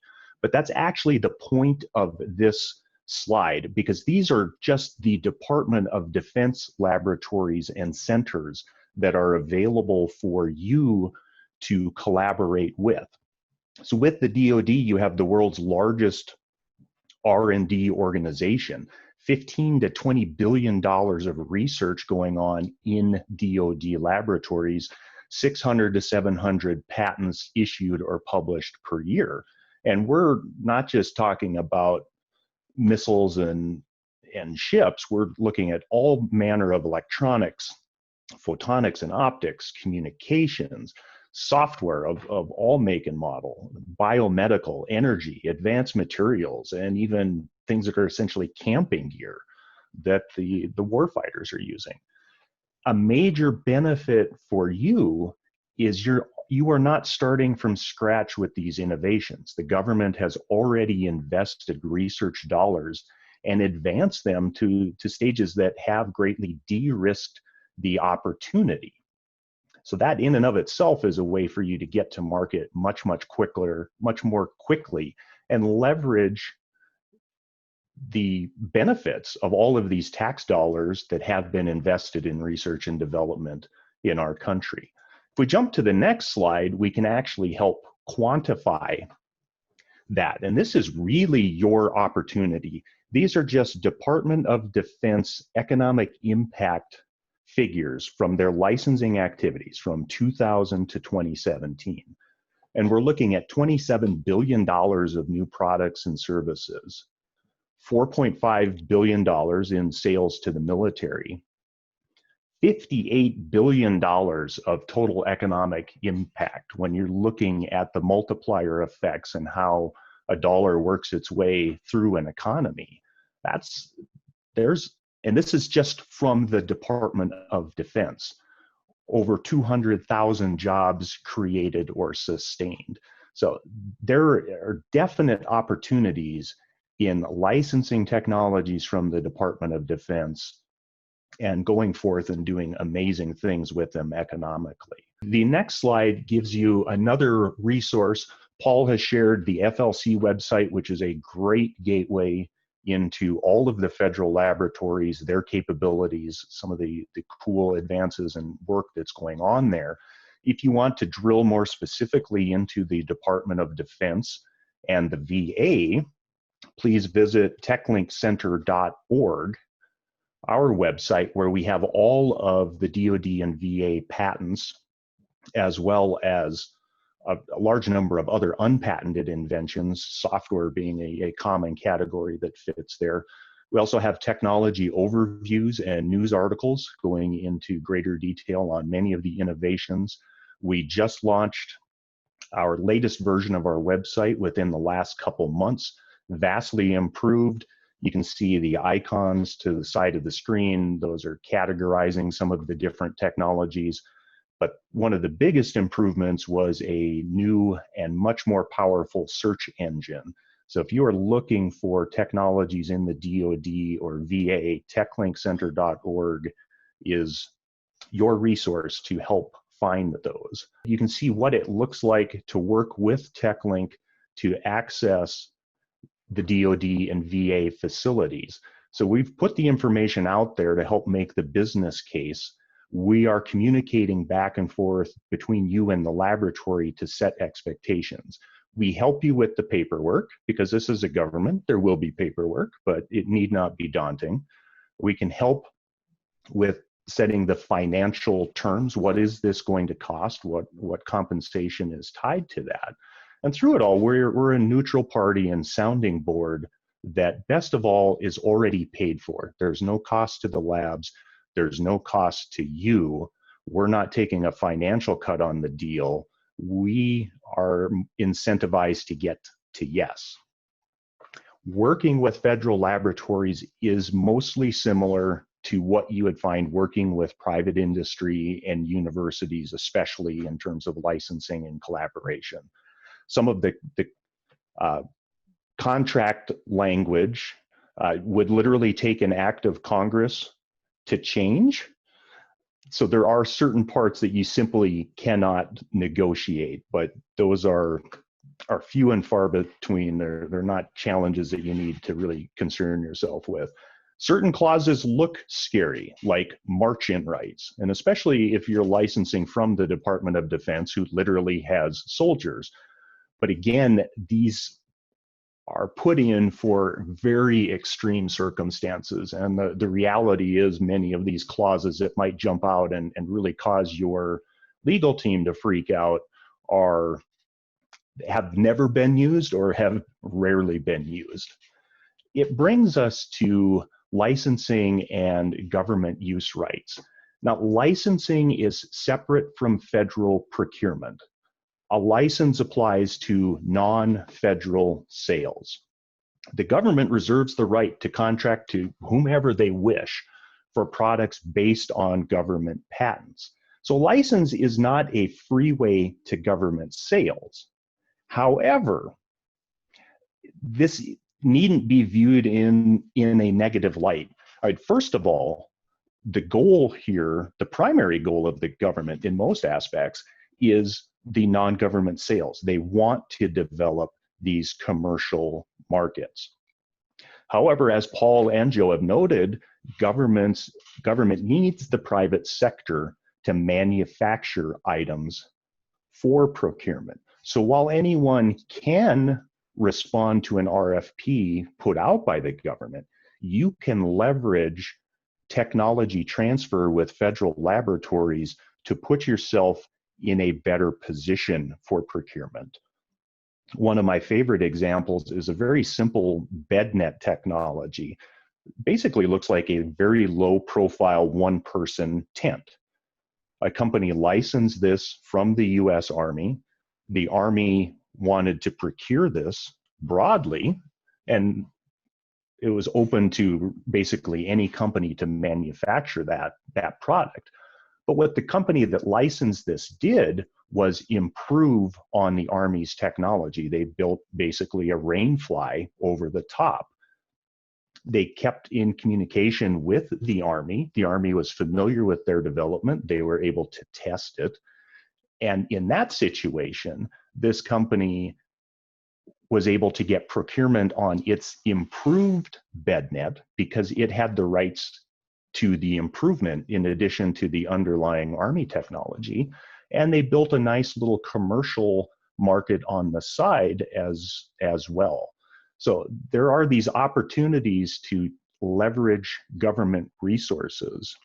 But that's actually the point of this slide, because these are just the Department of Defense laboratories and centers that are available for you to collaborate with. So with the DoD, you have the world's largest R&D organization, $15 to $20 billion of research going on in DoD laboratories, 600 to 700 patents issued or published per year. And we're not just talking about missiles and ships, we're looking at all manner of electronics, photonics and optics, communications, software of all make and model, biomedical, energy, advanced materials, and even things that are essentially camping gear that the warfighters are using. A major benefit for you is you're you are not starting from scratch with these innovations. The government has already invested research dollars and advanced them to stages that have greatly de-risked the opportunity. So that in and of itself is a way for you to get to market much more quickly, and leverage the benefits of all of these tax dollars that have been invested in research and development in our country. If we jump to the next slide, we can actually help quantify that. And this is really your opportunity. These are just Department of Defense economic impact figures from their licensing activities from 2000 to 2017. And we're looking at $27 billion of new products and services, $4.5 billion in sales to the military, $58 billion of total economic impact when you're looking at the multiplier effects and how a dollar works its way through an economy. And this is just from the Department of Defense. Over 200,000 jobs created or sustained. So there are definite opportunities in licensing technologies from the Department of Defense and going forth and doing amazing things with them economically. The next slide gives you another resource. Paul has shared the FLC website, which is a great gateway into all of the federal laboratories, their capabilities, some of the cool advances and work that's going on there. If you want to drill more specifically into the Department of Defense and the VA, please visit techlinkcenter.org, our website, where we have all of the DoD and VA patents, as well as a large number of other unpatented inventions, software being a common category that fits there. We also have technology overviews and news articles going into greater detail on many of the innovations. We just launched our latest version of our website within the last couple months, vastly improved. You can see the icons to the side of the screen. Those are categorizing some of the different technologies. But one of the biggest improvements was a new and much more powerful search engine. So if you are looking for technologies in the DoD or VA, techlinkcenter.org is your resource to help find those. You can see what it looks like to work with TECHLINK to access the DoD and VA facilities. So we've put the information out there to help make the business case. We are communicating back and forth between you and the laboratory to set expectations. We help you with the paperwork because this is a government. There will be paperwork, but it need not be daunting. We can help with setting the financial terms. What is this going to cost? What compensation is tied to that? And through it all, we're a neutral party and sounding board that, best of all, is already paid for. There's no cost to the labs. There's no cost to you. We're not taking a financial cut on the deal. We are incentivized to get to yes. Working with federal laboratories is mostly similar to what you would find working with private industry and universities, especially in terms of licensing and collaboration. Some of the contract language would literally take an act of Congress to change. So there are certain parts that you simply cannot negotiate, but those are few and far between. They're not challenges that you need to really concern yourself with. Certain clauses look scary, like march-in rights, and especially if you're licensing from the Department of Defense, who literally has soldiers. But again, these are put in for very extreme circumstances. And the reality is many of these clauses that might jump out and really cause your legal team to freak out have never been used or have rarely been used. It brings us to licensing and government use rights. Now, licensing is separate from federal procurement. A license applies to non-federal sales. The government reserves the right to contract to whomever they wish for products based on government patents. So license is not a freeway to government sales. However, this needn't be viewed in a negative light. All right, first of all, the goal here, the primary goal of the government in most aspects, is the non-government sales. They want to develop these commercial markets. However, as Paul and Joe have noted, government needs the private sector to manufacture items for procurement. So while anyone can respond to an RFP put out by the government, you can leverage technology transfer with federal laboratories to put yourself in a better position for procurement. One of my favorite examples is a very simple BedNet technology. Basically looks like a very low profile one-person tent. A company licensed this from the US Army. The Army wanted to procure this broadly, and it was open to basically any company to manufacture that product. But what the company that licensed this did was improve on the Army's technology. They built basically a rainfly over the top. They kept in communication with the Army. The Army was familiar with their development. They were able to test it. And in that situation, this company was able to get procurement on its improved BedNet because it had the rights to the improvement in addition to the underlying Army technology. And they built a nice little commercial market on the side as well. So there are these opportunities to leverage government resources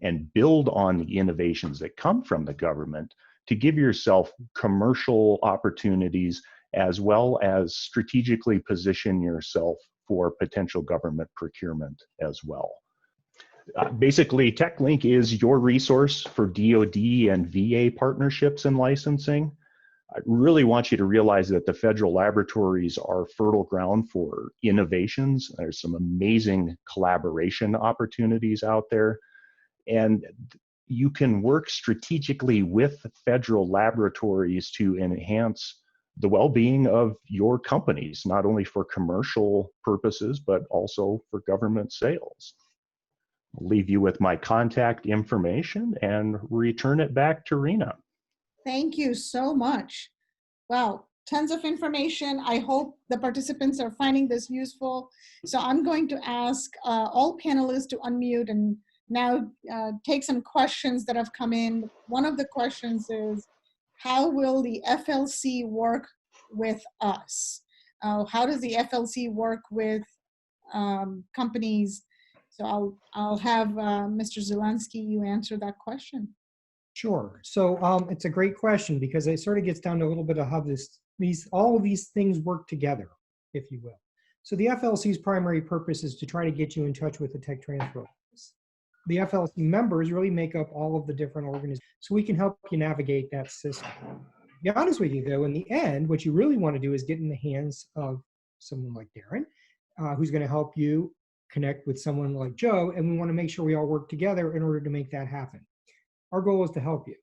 and build on the innovations that come from the government to give yourself commercial opportunities as well as strategically position yourself for potential government procurement as well. Basically, TECHLINK is your resource for DoD and VA partnerships and licensing. I really want you to realize that the federal laboratories are fertile ground for innovations. There's some amazing collaboration opportunities out there. And you can work strategically with federal laboratories to enhance the well-being of your companies, not only for commercial purposes, but also for government sales. I'll leave you with my contact information and return it back to Rena. Thank you so much. Wow, tons of information. I hope the participants are finding this useful. So I'm going to ask all panelists to unmute and now take some questions that have come in. One of the questions is, how will the FLC work with us? How does the FLC work with companies? So I'll have Mr. Zelansky, you answer that question. Sure. So it's a great question because it sort of gets down to a little bit of how all of these things work together, if you will. So the FLC's primary purpose is to try to get you in touch with the tech transfer office. The FLC members really make up all of the different organizations, so we can help you navigate that system. To be honest with you, though, in the end, what you really want to do is get in the hands of someone like Darren, who's going to help you connect with someone like Joe, and we want to make sure we all work together in order to make that happen. Our goal is to help you,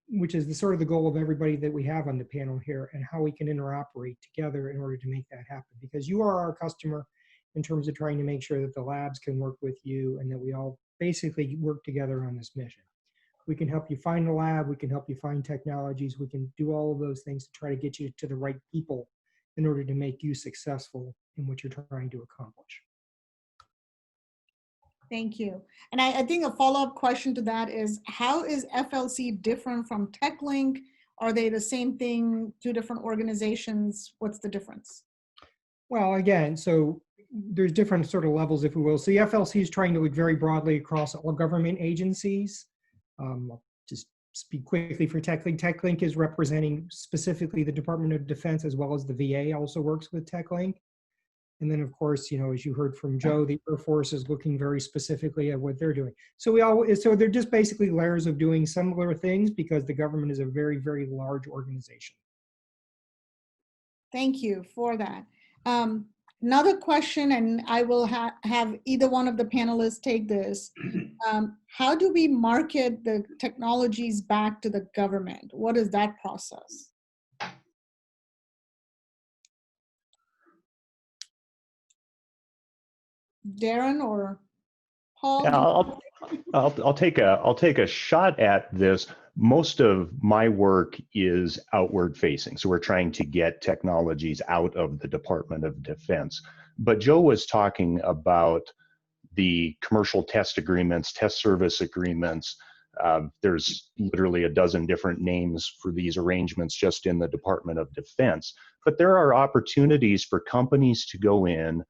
which is sort of the goal of everybody that we have on the panel here, and how we can interoperate together in order to make that happen. Because you are our customer in terms of trying to make sure that the labs can work with you and that we all basically work together on this mission. We can help you find a lab, we can help you find technologies, we can do all of those things to try to get you to the right people in order to make you successful in what you're trying to accomplish. Thank you. And I think a follow-up question to that is, how is FLC different from TECHLINK? Are they the same thing, two different organizations? What's the difference? Well, again, so there's different sort of levels, if we will. So the FLC is trying to look very broadly across all government agencies. I'll just speak quickly for TECHLINK. TECHLINK is representing specifically the Department of Defense, as well as the VA also works with TECHLINK. And then, of course, you know, as you heard from Joe, the Air Force is looking very specifically at what they're doing. So they're just basically layers of doing similar things because the government is a very, very large organization. Thank you for that. Another question, and I will have either one of the panelists take this. How do we market the technologies back to the government? What is that process? Darren or Paul? Yeah, I'll take a shot at this. Most of my work is outward facing, so we're trying to get technologies out of the Department of Defense. But Joe was talking about the commercial test agreements, test service agreements. There's literally a dozen different names for these arrangements just in the Department of Defense. But there are opportunities for companies to go in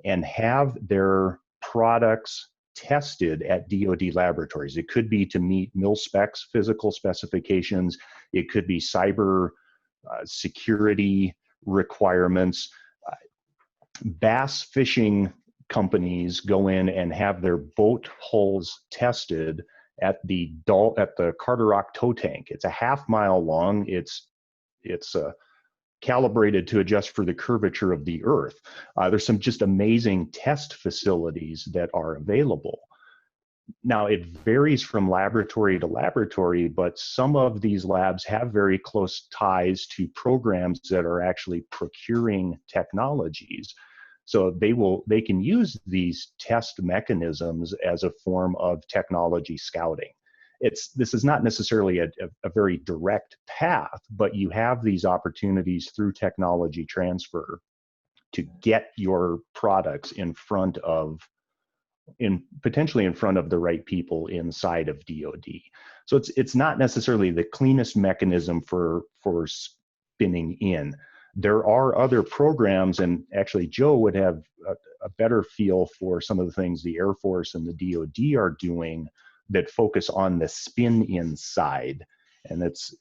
and have their products tested at DoD laboratories. It could be to meet mil-specs, physical specifications. It could be cyber security requirements. Bass fishing companies go in and have their boat hulls tested at the Carter Rock tow tank. It's a half-mile long. It's calibrated to adjust for the curvature of the earth. There's some just amazing test facilities that are available. Now, it varies from laboratory to laboratory, but some of these labs have very close ties to programs that are actually procuring technologies. So they can use these test mechanisms as a form of technology scouting. This is not necessarily a very direct path, but you have these opportunities through technology transfer to get your products potentially in front of the right people inside of DoD. So it's not necessarily the cleanest mechanism for spinning in. There are other programs, and actually Joe would have a better feel for some of the things the Air Force and the DoD are doing that focus on the spin-in side, and it's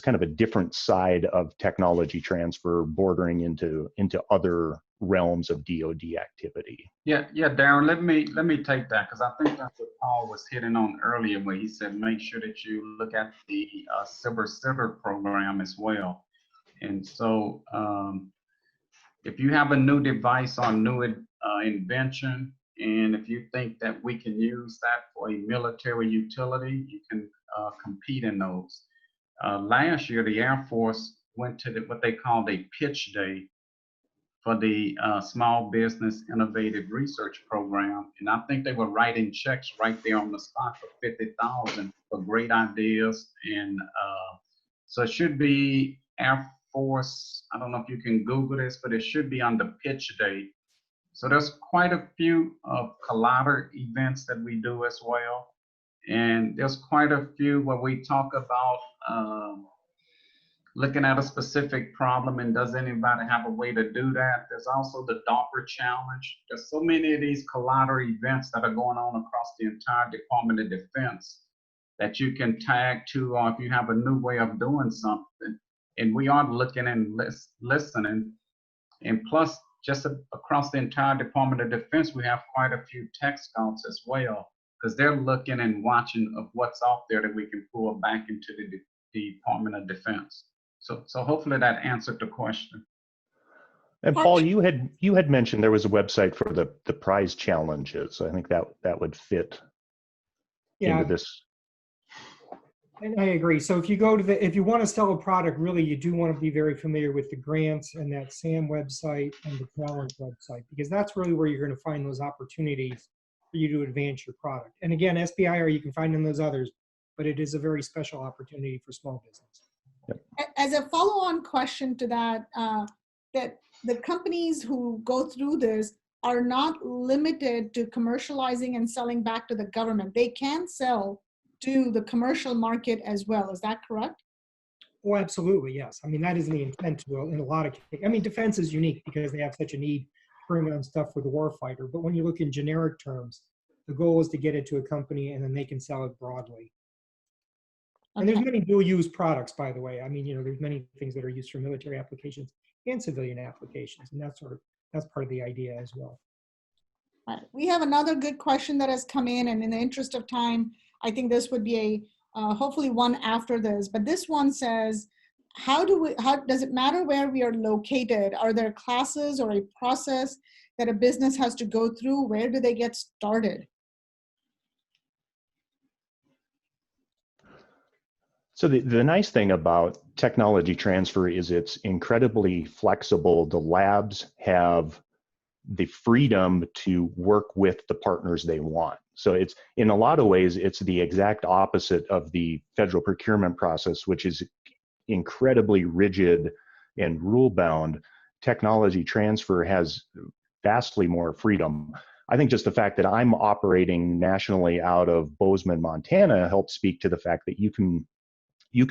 kind of a different side of technology transfer, bordering into other realms of DoD activity. Yeah, Darren. Let me take that, because I think that's what Paul was hitting on earlier, where he said make sure that you look at the Cyber program as well. And so, if you have a new device or new invention, and if you think that we can use that for a military utility, you can compete in those. Last year, the Air Force went to what they called a pitch day for the Small Business Innovative Research Program. And I think they were writing checks right there on the spot for $50,000 for great ideas. And so it should be Air Force, I don't know if you can Google this, but it should be on the pitch day. So there's quite a few collider events that we do as well. And there's quite a few where we talk about looking at a specific problem, and does anybody have a way to do that? There's also the DARPA challenge. There's so many of these collider events that are going on across the entire Department of Defense that you can tag to, or if you have a new way of doing something. And we are looking and listening. And plus, just across the entire Department of Defense, we have quite a few tech scouts as well, because they're looking and watching of what's out there that we can pull back into the Department of Defense. So hopefully that answered the question. And Paul, you had mentioned there was a website for the prize challenges. I think that would fit into this. And I agree. So if you go to if you want to sell a product, really, you do want to be very familiar with the grants and that SAM website and the challenge website, because that's really where you're going to find those opportunities for you to advance your product. And again, SBIR, you can find in those others, but it is a very special opportunity for small business. Yep. As a follow-on question to that, that the companies who go through this are not limited to commercializing and selling back to the government. They can sell to the commercial market as well. Is that correct? Oh, absolutely, yes. I mean, that is the intent in a lot of cases. I mean, defense is unique because they have such a need to bring on stuff for the warfighter. But when you look in generic terms, the goal is to get it to a company and then they can sell it broadly. And there's many dual-use products, by the way. I mean, there's many things that are used for military applications and civilian applications, and that's part of the idea as well. Right. We have another good question that has come in, and in the interest of time, I think this would be a hopefully one after this. But this one says, how does it matter where we are located? Are there classes or a process that a business has to go through? Where do they get started? So the nice thing about technology transfer is it's incredibly flexible. The labs have the freedom to work with the partners they want. So it's, in a lot of ways, it's the exact opposite of the federal procurement process, which is incredibly rigid and rule bound. Technology transfer has vastly more freedom. I think just the fact that I'm operating nationally out of Bozeman, Montana helps speak to the fact that you can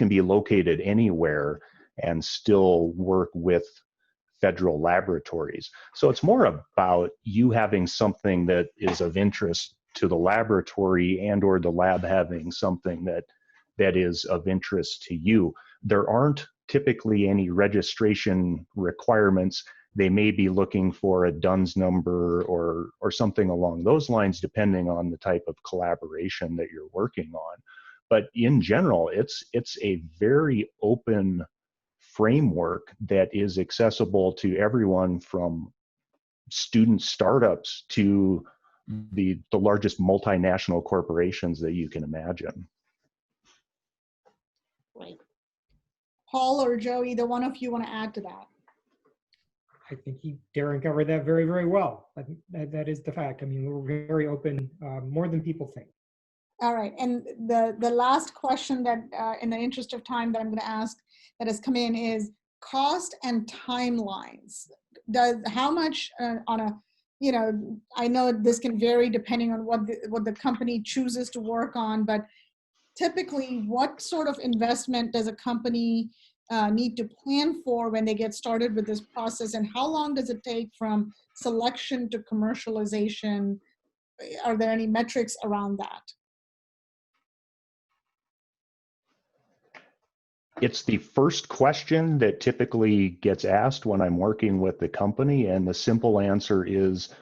be located anywhere and still work with federal laboratories. So it's more about you having something that is of interest to the laboratory and or the lab having something that is of interest to you. There aren't typically any registration requirements. They may be looking for a DUNS number or something along those lines, depending on the type of collaboration that you're working on. But in general, it's a very open framework that is accessible to everyone from student startups to the largest multinational corporations that you can imagine. Right. Paul or Joe, either one of you want to add to that? I think Darren covered that very, very well. I think that is the fact. I mean, we're very open, more than people think. All right, and the last question that, in the interest of time, that I'm going to ask that has come in is cost and timelines. How much on a, you know, I know this can vary depending on what the company chooses to work on, but typically, what sort of investment does a company need to plan for when they get started with this process, and how long does it take from selection to commercialization? Are there any metrics around that? It's the first question that typically gets asked when I'm working with the company, and the simple answer is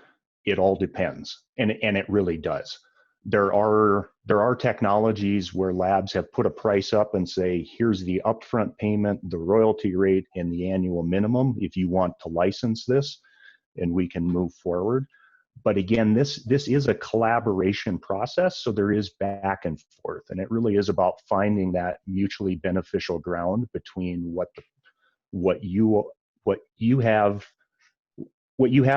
it all depends, and it really does. There are technologies where labs have put a price up and say, here's the upfront payment, the royalty rate, and the annual minimum if you want to license this, and we can move forward. But again, this is a collaboration process, so there is back and forth, and it really is about finding that mutually beneficial ground between what you have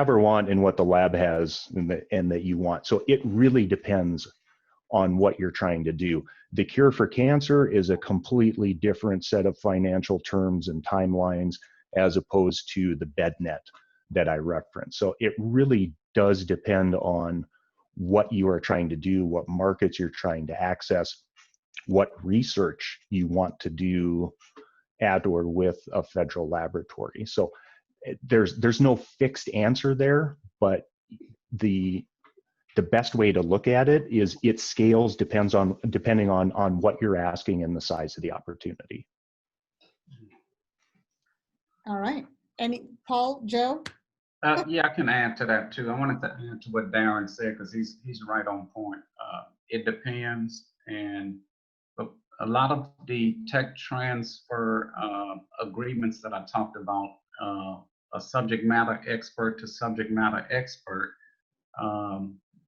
or want and what the lab has and that you want. So it really depends on what you're trying to do. The cure for cancer is a completely different set of financial terms and timelines as opposed to the BedNet that I referenced. So it really does depend on what you are trying to do, what markets you're trying to access, what research you want to do at or with a federal laboratory. So there's no fixed answer there, but the best way to look at it is it scales depending on what you're asking and the size of the opportunity. All right. Paul, Joe? Yeah, I can add to that too. I wanted to add to what Darren said because he's right on point. It depends, and a lot of the tech transfer agreements that I talked about, a subject matter expert to subject matter expert,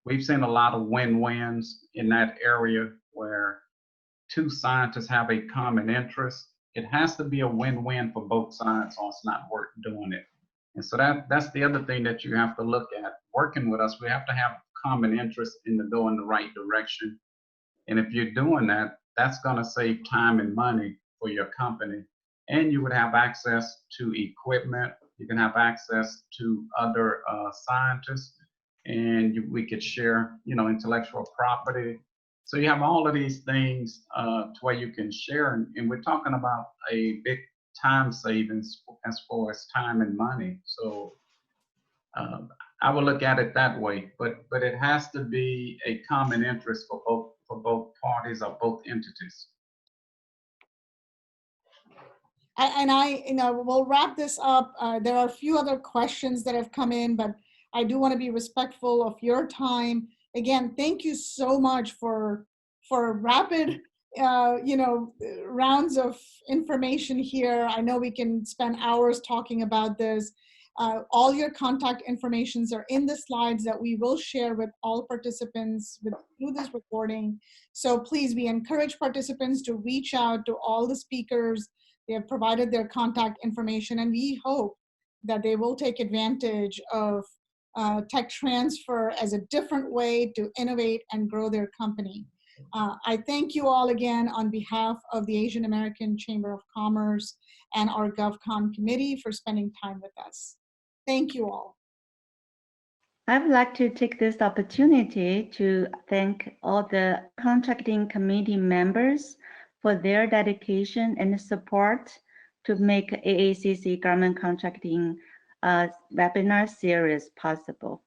we've seen a lot of win-wins in that area where two scientists have a common interest. It has to be a win-win for both sides or it's not worth doing it. And so that's the other thing that you have to look at. Working with us, we have to have common interest in going the right direction. And if you're doing that, that's going to save time and money for your company. And you would have access to equipment. You can have access to other scientists, and we could share, intellectual property. So you have all of these things to where you can share. And we're talking about a big time savings as far as time and money. So I would look at it that way, but it has to be a common interest for both parties or both entities. We'll wrap this up. There are a few other questions that have come in, but I do want to be respectful of your time. Again, thank you so much for rapid rounds of information here. I know we can spend hours talking about this. All your contact informations are in the slides that we will share with all participants through this recording. So please, we encourage participants to reach out to all the speakers. They have provided their contact information, and we hope that they will take advantage of tech transfer as a different way to innovate and grow their company. I thank you all again on behalf of the Asian American Chamber of Commerce and our GovCon committee for spending time with us. Thank you all. I would like to take this opportunity to thank all the contracting committee members for their dedication and support to make AACC government contracting webinar series possible.